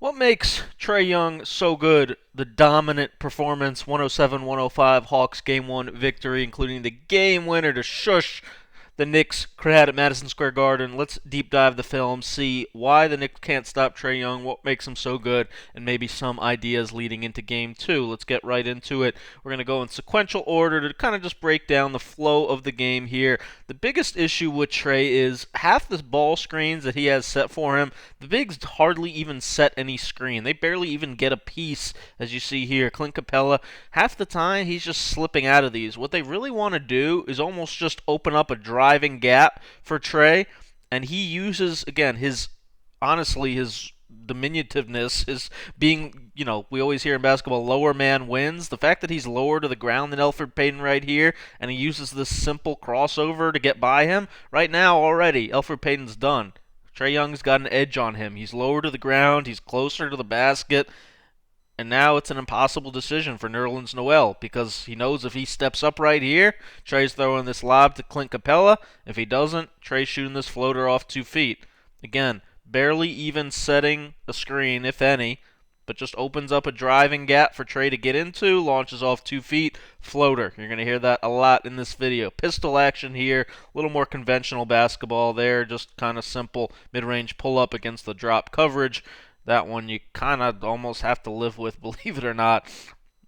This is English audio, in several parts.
What makes Trae Young so good? The dominant performance, 107-105 Hawks Game 1 victory, including the game winner to shush the Knicks had at Madison Square Garden. Let's deep dive the film, see why the Knicks can't stop Trae Young, what makes him so good, and maybe some ideas leading into Game 2. Let's get right into it. We're going to go in sequential order to kind of just break down the flow of the game here. The biggest issue with Trae is half the ball screens that he has set for him, the Bigs hardly even set any screen. They barely even get a piece, as you see here. Clint Capella, half the time he's just slipping out of these. What they really want to do is almost just open up a driving gap for Trae, and he uses, again, his diminutiveness, his being, we always hear in basketball, lower man wins. The fact that he's lower to the ground than Elfrid Payton right here, and he uses this simple crossover to get by him, right now already, Elfrid Payton's done. Trae Young's got an edge on him. He's lower to the ground, he's closer to the basket, and now it's an impossible decision for Nerlens Noel because he knows if he steps up right here, Trae's throwing this lob to Clint Capella. If he doesn't, Trae's shooting this floater off 2 feet. Again, barely even setting a screen, if any, but just opens up a driving gap for Trae to get into, launches off 2 feet, floater. You're going to hear that a lot in this video. Pistol action here, a little more conventional basketball there, just kind of simple mid-range pull-up against the drop coverage. That one you kind of almost have to live with, believe it or not.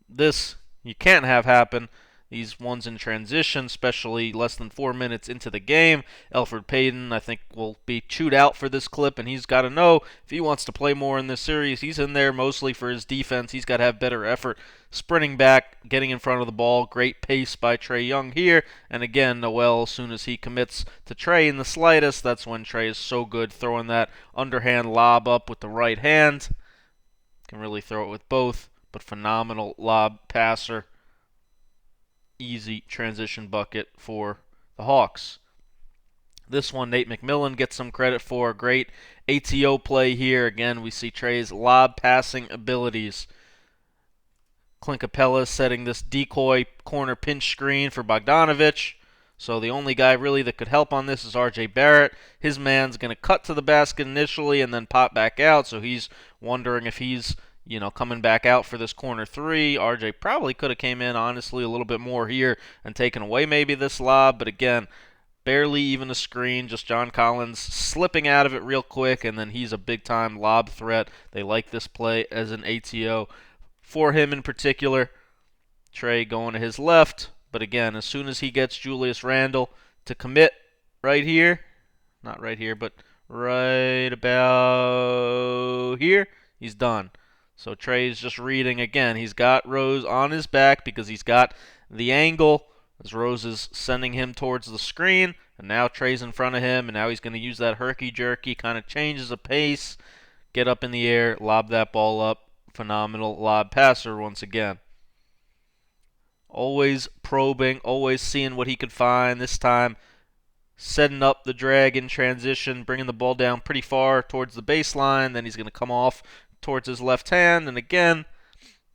This you can't have happen. These ones in transition, especially less than 4 minutes into the game. Elfrid Payton, I think, will be chewed out for this clip, and he's got to know if he wants to play more in this series. He's in there mostly for his defense. He's got to have better effort sprinting back, getting in front of the ball. Great pace by Trae Young here. And again, Noel, as soon as he commits to Trae in the slightest, that's when Trae is so good, throwing that underhand lob up with the right hand. Can really throw it with both, but phenomenal lob passer. Easy transition bucket for the Hawks. This one, Nate McMillan gets some credit for. Great ATO play here. Again, we see Trae's lob passing abilities. Clint Capella setting this decoy corner pinch screen for Bogdanovich. So the only guy really that could help on this is R.J. Barrett. His man's going to cut to the basket initially and then pop back out, so he's wondering if he's coming back out for this corner three. RJ probably could have came in, honestly, a little bit more here and taken away maybe this lob, but again, barely even a screen, just John Collins slipping out of it real quick, and then he's a big-time lob threat. They like this play as an ATO for him in particular. Trae going to his left, but again, as soon as he gets Julius Randle to commit right here, not right here, but right about here, he's done. So Trae's just reading again. He's got Rose on his back because he's got the angle as Rose is sending him towards the screen. And now Trae's in front of him, and now he's going to use that herky-jerky, kind of changes the pace, get up in the air, lob that ball up. Phenomenal lob passer once again. Always probing, always seeing what he could find. This time setting up the drag in transition, bringing the ball down pretty far towards the baseline. Then he's going to come off towards his left hand, and again,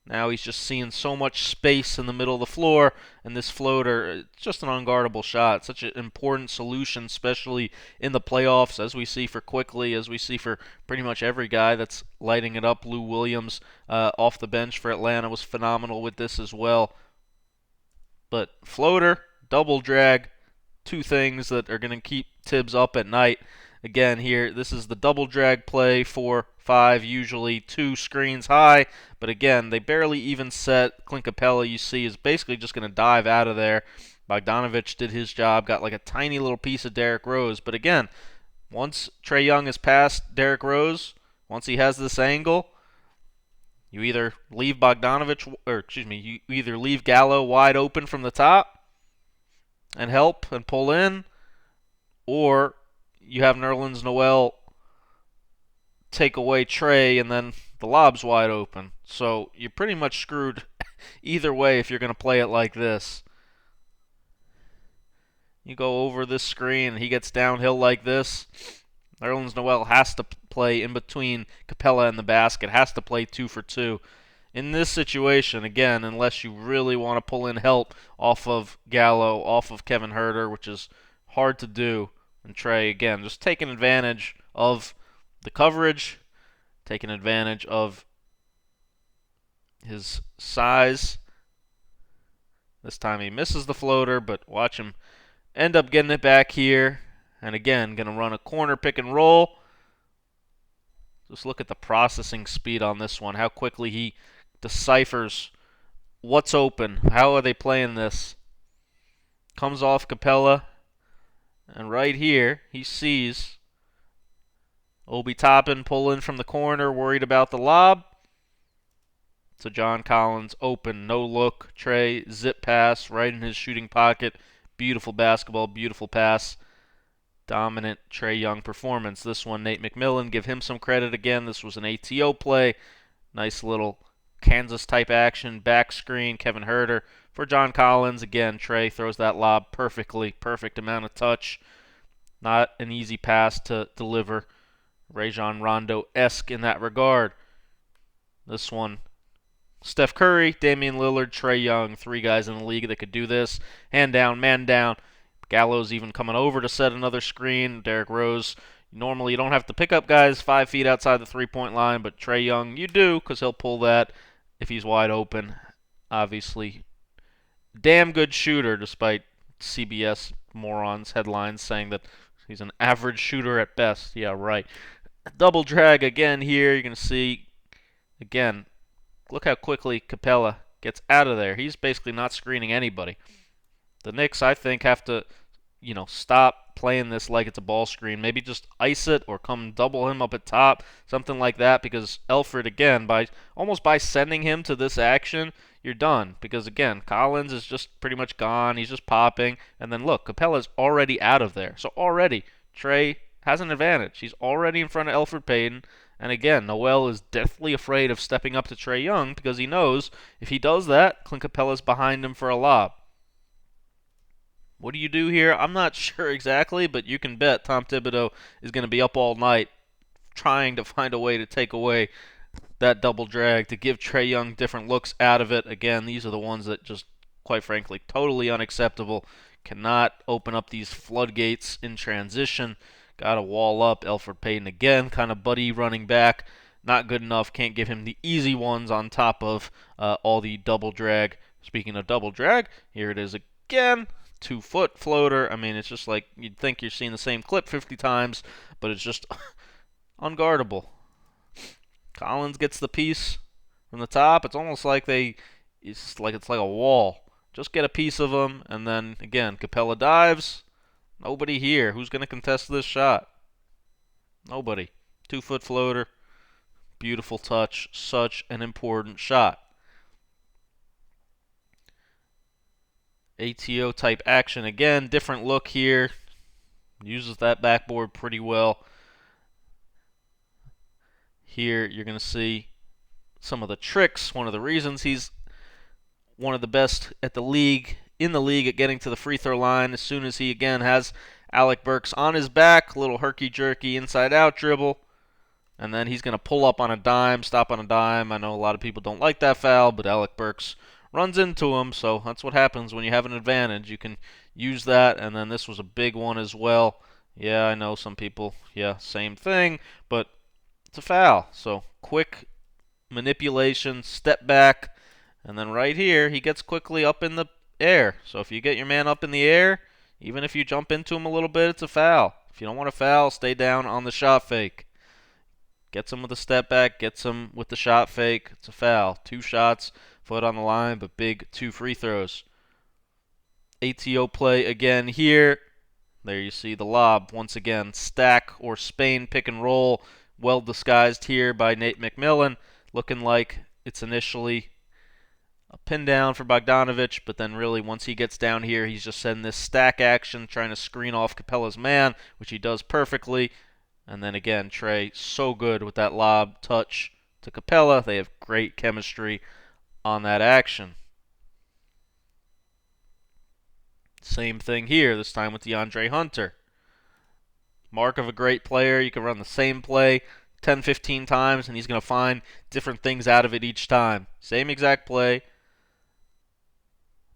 now he's just seeing so much space in the middle of the floor, and this floater, it's just an unguardable shot. Such an important solution, especially in the playoffs, as we see for Quickly, as we see for pretty much every guy that's lighting it up. Lou Williams off the bench for Atlanta was phenomenal with this as well. But floater, double drag, two things that are going to keep Thibs up at night. Again here, this is the double drag play for 5, usually 2 screens high, but again, they barely even set. Clint Capella, you see, is basically just going to dive out of there. Bogdanovich did his job, got like a tiny little piece of Derrick Rose, but again, once Trae Young is past Derrick Rose, once he has this angle, you either leave you either leave Gallo wide open from the top and help and pull in, or you have Nerlens Noel take away Trae, and then the lob's wide open. So you're pretty much screwed either way if you're going to play it like this. You go over this screen, and he gets downhill like this. Nerlens Noel has to play in between Capella and the basket, has to play 2 for 2. In this situation, again, unless you really want to pull in help off of Gallo, off of Kevin Huerter, which is hard to do, and Trae, again, just taking advantage of the coverage, taking advantage of his size. This time he misses the floater, but watch him end up getting it back here. And again, going to run a corner pick and roll. Just look at the processing speed on this one, how quickly he deciphers what's open. How are they playing this? Comes off Capella, and right here he sees Obi Toppin pull in from the corner, worried about the lob. So John Collins open, no look. Trae, zip pass right in his shooting pocket. Beautiful basketball, beautiful pass. Dominant Trae Young performance. This one, Nate McMillan, give him some credit again. This was an ATO play. Nice little Kansas-type action, back screen, Kevin Huerter for John Collins. Again, Trae throws that lob perfectly, perfect amount of touch. Not an easy pass to deliver. Rajon Rondo-esque in that regard. This one, Steph Curry, Damian Lillard, Trae Young, three guys in the league that could do this. Hand down, man down. Gallows even coming over to set another screen. Derrick Rose, normally you don't have to pick up guys 5 feet outside the three-point line, but Trae Young, you do, because he'll pull that if he's wide open. Obviously, damn good shooter, despite CBS morons headlines saying that he's an average shooter at best. Yeah, right. Double drag again here. You're going to see, again, look how quickly Capella gets out of there. He's basically not screening anybody. The Knicks, I think, have to, stop playing this like it's a ball screen. Maybe just ice it or come double him up at top, something like that, because Elfrid, again, by sending him to this action, you're done. Because, again, Collins is just pretty much gone. He's just popping. And then, look, Capella's already out of there. So already, Trae has an advantage. He's already in front of Elfrid Payton. And again, Noel is deathly afraid of stepping up to Trae Young because he knows if he does that, Clint Capella's behind him for a lob. What do you do here? I'm not sure exactly, but you can bet Tom Thibodeau is going to be up all night trying to find a way to take away that double drag, to give Trae Young different looks out of it. Again, these are the ones that just, quite frankly, totally unacceptable. Cannot open up these floodgates in transition. Got to wall up. Elfrid Payton again, kind of buddy running back. Not good enough. Can't give him the easy ones on top of all the double drag. Speaking of double drag, here it is again. 2-foot floater. I mean, it's just like you'd think you're seeing the same clip 50 times, but it's just unguardable. Collins gets the piece from the top. It's almost like it's like a wall. Just get a piece of them, and then again, Capella dives. Nobody here. Who's going to contest this shot? Nobody. 2-foot floater. Beautiful touch. Such an important shot. ATO type action again. Different look here. Uses that backboard pretty well. Here you're going to see some of the tricks. One of the reasons he's one of the best in the league at getting to the free throw line. As soon as he again has Alec Burks on his back, little herky-jerky inside-out dribble, and then he's going to pull up on a dime, stop on a dime. I know a lot of people don't like that foul, but Alec Burks runs into him, so that's what happens when you have an advantage. You can use that, and then this was a big one as well. Yeah, I know some people, same thing, but it's a foul. So quick manipulation, step back, and then right here, he gets quickly up in the air. So if you get your man up in the air, even if you jump into him a little bit, it's a foul. If you don't want to foul, stay down on the shot fake. Gets him with a step back, gets him with the shot fake. It's a foul. 2 shots, foot on the line, but big 2 free throws. ATO play again here. There you see the lob. Once again, stack or Spain pick and roll. Well disguised here by Nate McMillan. Looking like it's initially a pin down for Bogdanovic, but then really once he gets down here, he's just sending this stack action, trying to screen off Capella's man, which he does perfectly. And then again, Trae so good with that lob touch to Capella. They have great chemistry on that action. Same thing here, this time with DeAndre Hunter. Mark of a great player. You can run the same play 10, 15 times, and he's going to find different things out of it each time. Same exact play.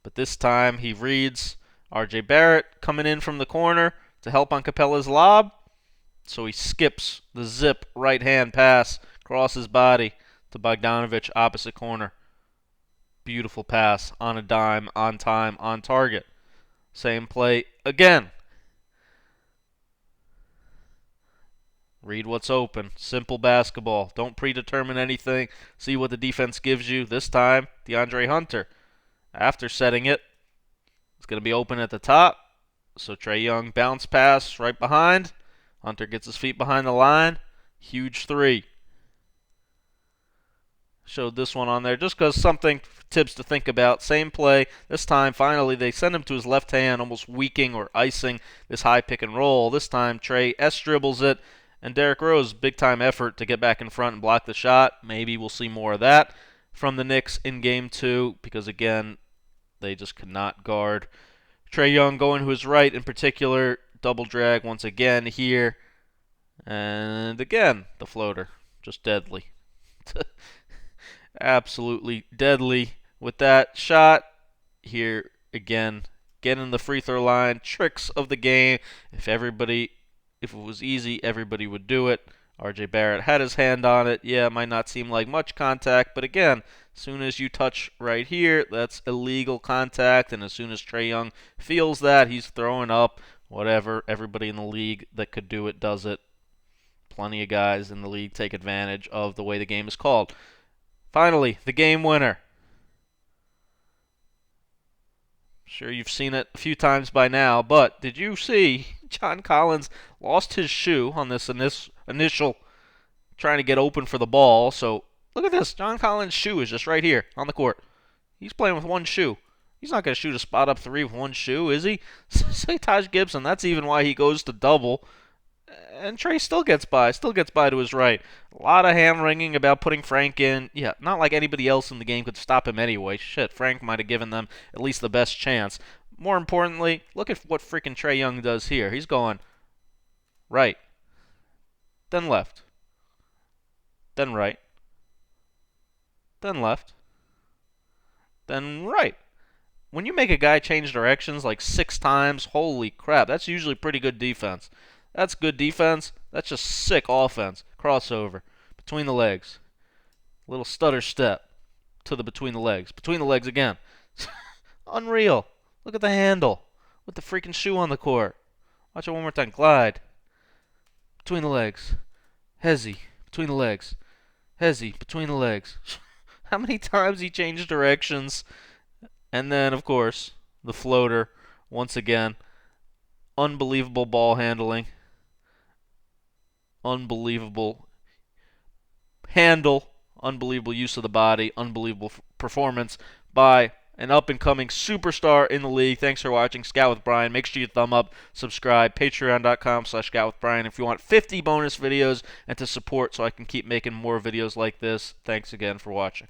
But this time he reads R.J. Barrett coming in from the corner to help on Capella's lob. So he skips the zip right-hand pass, Cross his body to Bogdanovic, opposite corner. Beautiful pass on a dime, on time, on target. Same play again. Read what's open. Simple basketball. Don't predetermine anything. See what the defense gives you. This time, DeAndre Hunter, after setting it, it's going to be open at the top. So Trae Young bounce pass right behind. Hunter gets his feet behind the line. Huge three. Showed this one on there just because something Thibs to think about. Same play. This time, finally, they send him to his left hand, almost weaking or icing this high pick and roll. This time, Trae S-dribbles it, and Derrick Rose, big-time effort to get back in front and block the shot. Maybe we'll see more of that from the Knicks in Game 2 because, again, they just could not guard. Trae Young going to his right in particular. Double drag once again here. And again, the floater. Just deadly. Absolutely deadly with that shot. Here again, getting the free throw line. Tricks of the game. If it was easy, everybody would do it. RJ Barrett had his hand on it. Yeah, it might not seem like much contact, but again, as soon as you touch right here, that's illegal contact, and as soon as Trae Young feels that, he's throwing up. Whatever, everybody in the league that could do it does it. Plenty of guys in the league take advantage of the way the game is called. Finally, the game winner. Sure, you've seen it a few times by now, but did you see John Collins lost his shoe on this initial trying to get open for the ball? So look at this. John Collins' shoe is just right here on the court. He's playing with one shoe. He's not going to shoot a spot up three with one shoe, is he? Say Taj Gibson. That's even why he goes to double. And Trae still gets by to his right. A lot of hand-wringing about putting Frank in. Yeah, not like anybody else in the game could stop him anyway. Shit, Frank might have given them at least the best chance. More importantly, look at what freaking Trae Young does here. He's going right, then left, then right, then left, then right. When you make a guy change directions like 6 times, holy crap, that's usually pretty good defense. That's good defense. That's just sick offense. Crossover. Between the legs. Little stutter step to the between the legs. Between the legs again. Unreal. Look at the handle. With the freaking shoe on the court. Watch it one more time. Glide. Between the legs. Hezzy. Between the legs. Hezzy. Between the legs. How many times he changed directions? And then, of course, the floater. Once again. Unbelievable ball handling. Unbelievable handle, unbelievable use of the body, unbelievable performance by an up-and-coming superstar in the league. Thanks for watching Scout with Bryan. Make sure you thumb up, subscribe, patreon.com/ScoutWithBryan if you want 50 bonus videos and to support so I can keep making more videos like this. Thanks again for watching.